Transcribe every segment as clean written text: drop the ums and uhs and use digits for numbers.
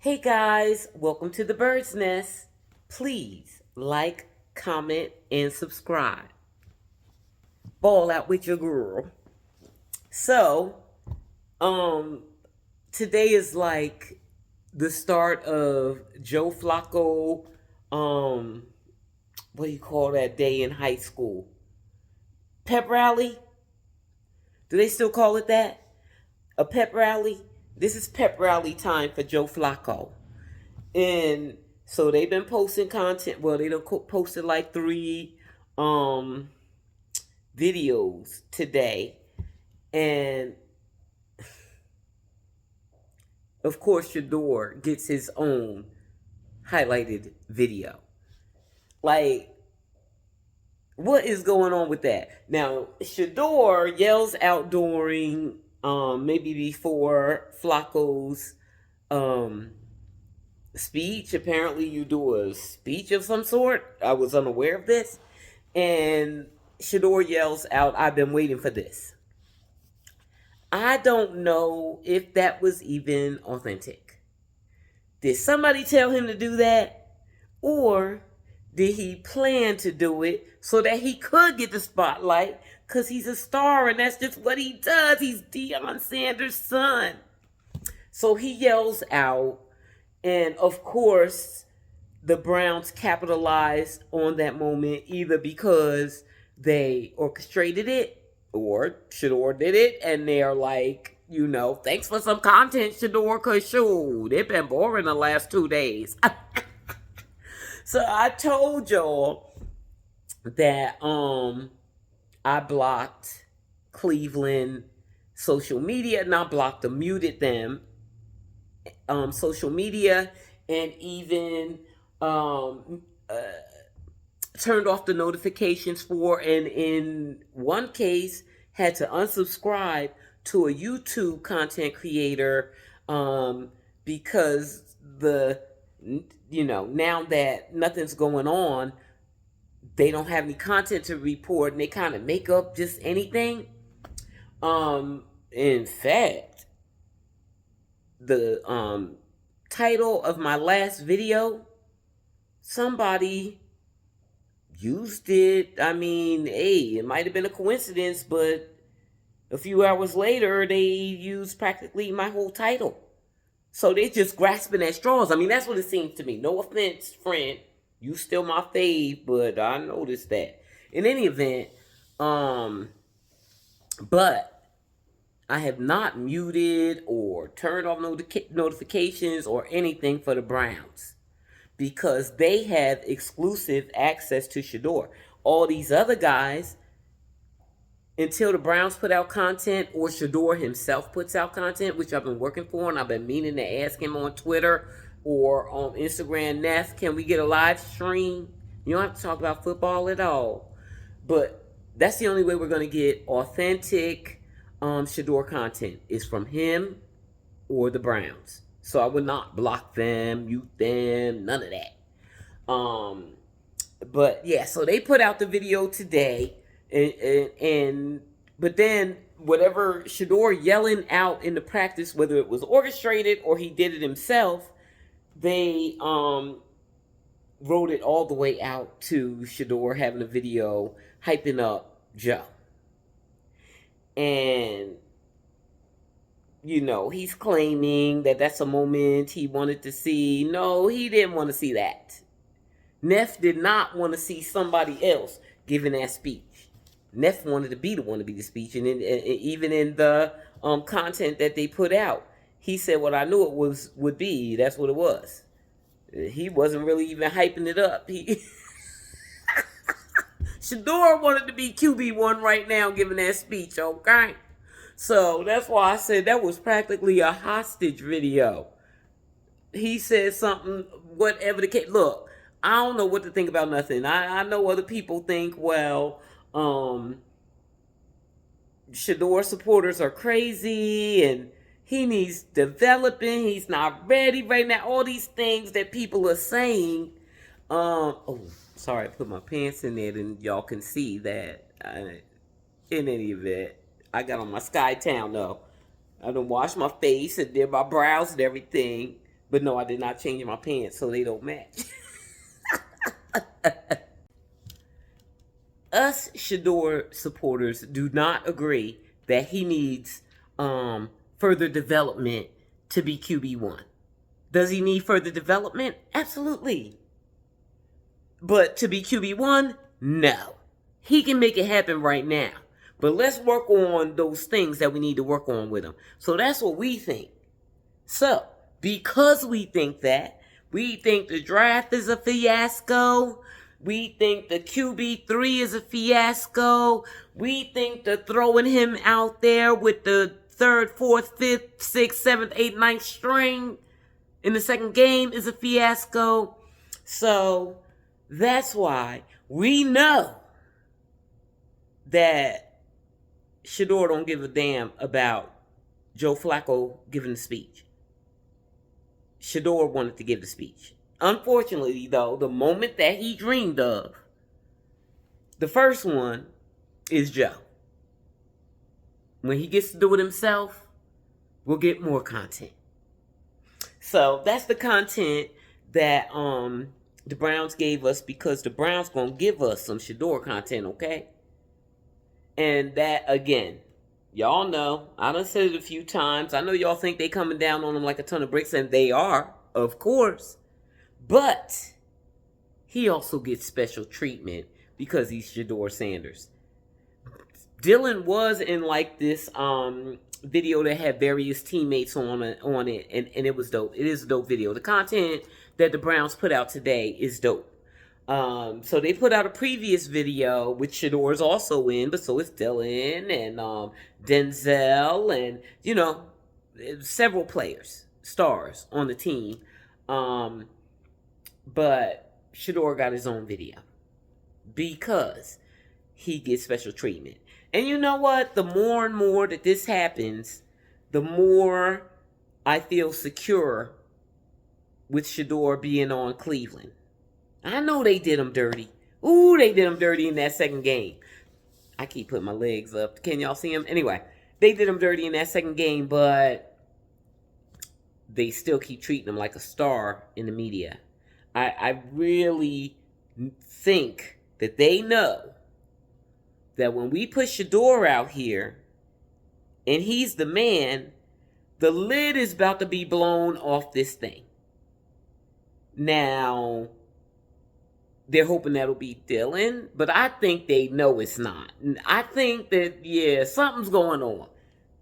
Hey guys, welcome to the Bird's Nest. Please like, comment, and subscribe. Ball out with your girl. So, um, today is like the start of Joe Flacco, what do you call that day in high school? Pep rally? Do they still call it that? A pep rally? This is pep rally time for Joe Flacco. And so they've been posting content. Well, they done posted like 3 videos today. And of course, Shedeur gets his own highlighted video. Like, what is going on with that? Now, Shedeur yells out during, maybe before Flacco's speech. Apparently, you do a speech of some sort. I was unaware of this. And Shedeur yells out, "I've been waiting for this." I don't know if that was even authentic. Did somebody tell him to do that? Or did he plan to do it so that he could get the spotlight? Because he's a star and that's just what he does. He's Deion Sanders' son. So he yells out. And of course, the Browns capitalized on that moment either because they orchestrated it or Shedeur did it, and they're like, thanks for some content, Shedeur, because shoot, they've been boring the last 2 days. So I told y'all that I blocked Cleveland social media, not blocked them, muted them, social media, and even turned off the notifications for, and in one case had to unsubscribe to a YouTube content creator because now that nothing's going on, they don't have any content to report and they kind of make up just anything. In fact, the title of my last video, somebody used it. I mean, hey, it might have been a coincidence, but a few hours later, they used practically my whole title. So they just grasping at straws. I mean, that's what it seems to me. No offense, friend. You still my fave, but I noticed that. In any event, but I have not muted or turned off notifications or anything for the Browns because they have exclusive access to Shedeur. All these other guys, until the Browns put out content or Shedeur himself puts out content, which I've been working for, and I've been meaning to ask him on Twitter or on Instagram, Neff, can we get a live stream? You don't have to talk about football at all. But that's the only way we're going to get authentic Shedeur content is from him or the Browns. So I would not block them, mute them, none of that. But yeah, so they put out the video today, but then whatever Shedeur yelling out in the practice, whether it was orchestrated or he did it himself, they wrote it all the way out to Shedeur having a video hyping up Joe. And he's claiming that that's a moment he wanted to see. No, he didn't want to see that. Neff did not want to see somebody else giving that speech. Neff wanted to be the one to be the speech. And even in the content that they put out, he said what I knew it would be. That's what it was. He wasn't really even hyping it up. Shedeur wanted to be QB1 right now giving that speech, okay? So that's why I said that was practically a hostage video. He said something, whatever the case. Look, I don't know what to think about nothing. I know other people think, well, Shedeur supporters are crazy and he needs developing. He's not ready right now. All these things that people are saying. Oh, sorry, I put my pants in there and y'all can see that. In any event, I got on my Skytown though. I done washed my face and did my brows and everything. But no, I did not change my pants so they don't match. Us Shedeur supporters do not agree that he needs further development to be QB1. Does he need further development? Absolutely. But to be QB1, no. He can make it happen right now. But let's work on those things that we need to work on with him. So that's what we think. So, because we think that, we think the draft is a fiasco. We think the QB3 is a fiasco. We think the throwing him out there with the third, fourth, fifth, sixth, seventh, eighth, ninth string in the second game is a fiasco. So, that's why we know that Shedeur don't give a damn about Joe Flacco giving the speech. Shedeur wanted to give the speech. Unfortunately, though, the moment that he dreamed of, the first one is Joe. When he gets to do it himself, we'll get more content. So that's the content that the Browns gave us, because the Browns gonna give us some Shedeur content, okay? And that, again, y'all know, I done said it a few times. I know y'all think they coming down on him like a ton of bricks, and they are, of course. But he also gets special treatment because he's Shedeur Sanders. Dylan was in like this video that had various teammates on it, and it was dope. It is a dope video. The content that the Browns put out today is dope. So they put out a previous video, which Shedeur is also in, but so is Dylan and Denzel and, you know, several players, stars on the team. But Shedeur got his own video because he gets special treatment. And you know what? The more and more that this happens, the more I feel secure with Shedeur being on Cleveland. I know they did him dirty. Ooh, they did him dirty in that second game. I keep putting my legs up. Can y'all see him? Anyway, they did him dirty in that second game, but they still keep treating him like a star in the media. I really think that they know that when we put Shedeur out here and he's the man, the lid is about to be blown off this thing. Now, they're hoping that'll be Dylan, but I think they know it's not. I think that, yeah, something's going on.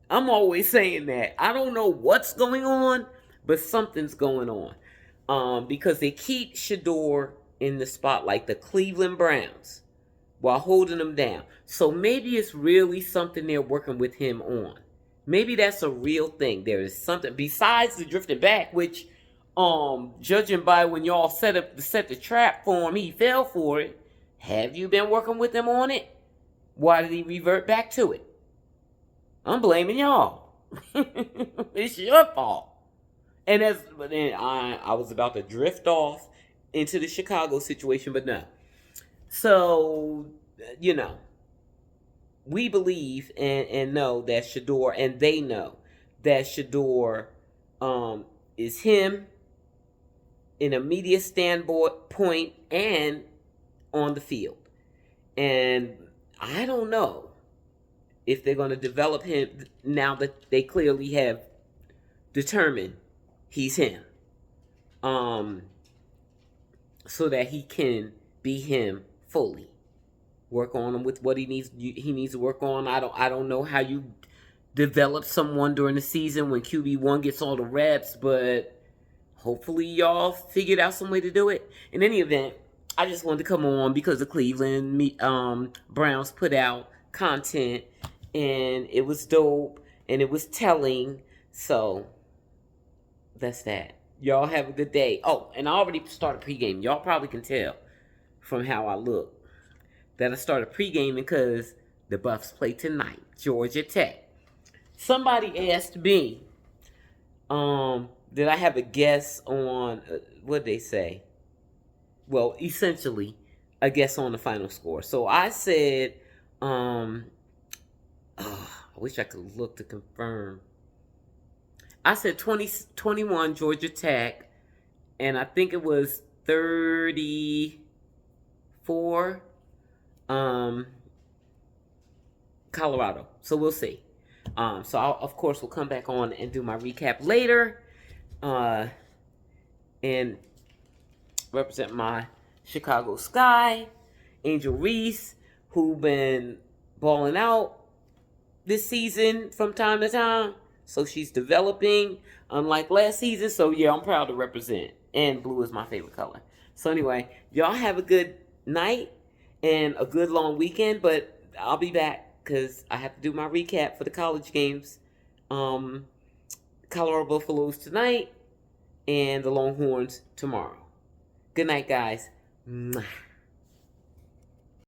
I'm always saying that. I don't know what's going on, but something's going on. Because they keep Shedeur in the spotlight, the Cleveland Browns, while holding him down. So maybe it's really something they're working with him on. Maybe that's a real thing. There is something besides the drifting back, which, judging by when y'all set the trap for him, he fell for it. Have you been working with him on it? Why did he revert back to it? I'm blaming y'all. It's your fault. And but then I was about to drift off into the Chicago situation, but no. So, you know, we believe and know that Shedeur, and they know that Shedeur is him in a media standpoint and on the field. And I don't know if they're going to develop him now that they clearly have determined he's him. So that he can be him fully. Work on him with what he needs to work on. I don't know how you develop someone during the season when QB1 gets all the reps, but hopefully y'all figured out some way to do it. In any event, I just wanted to come on because the Cleveland Browns put out content and it was dope and it was telling. So that's that. Y'all have a good day. Oh, and I already started pregame. Y'all probably can tell from how I look that I started pregaming because the Buffs play tonight, Georgia Tech. Somebody asked me, did I have a guess on what they say? Well, essentially, a guess on the final score. So I said, I wish I could look to confirm. I said 2021 Georgia Tech, and I think it was 34 um, Colorado. So we'll see. So I'll, of course, we'll come back on and do my recap later, and represent my Chicago Sky, Angel Reese, who been balling out this season from time to time. So she's developing, unlike last season. So yeah, I'm proud to represent. And blue is my favorite color. So anyway, y'all have a good night and a good long weekend. But I'll be back because I have to do my recap for the college games. Colorado Buffaloes tonight and the Longhorns tomorrow. Good night, guys. Mwah.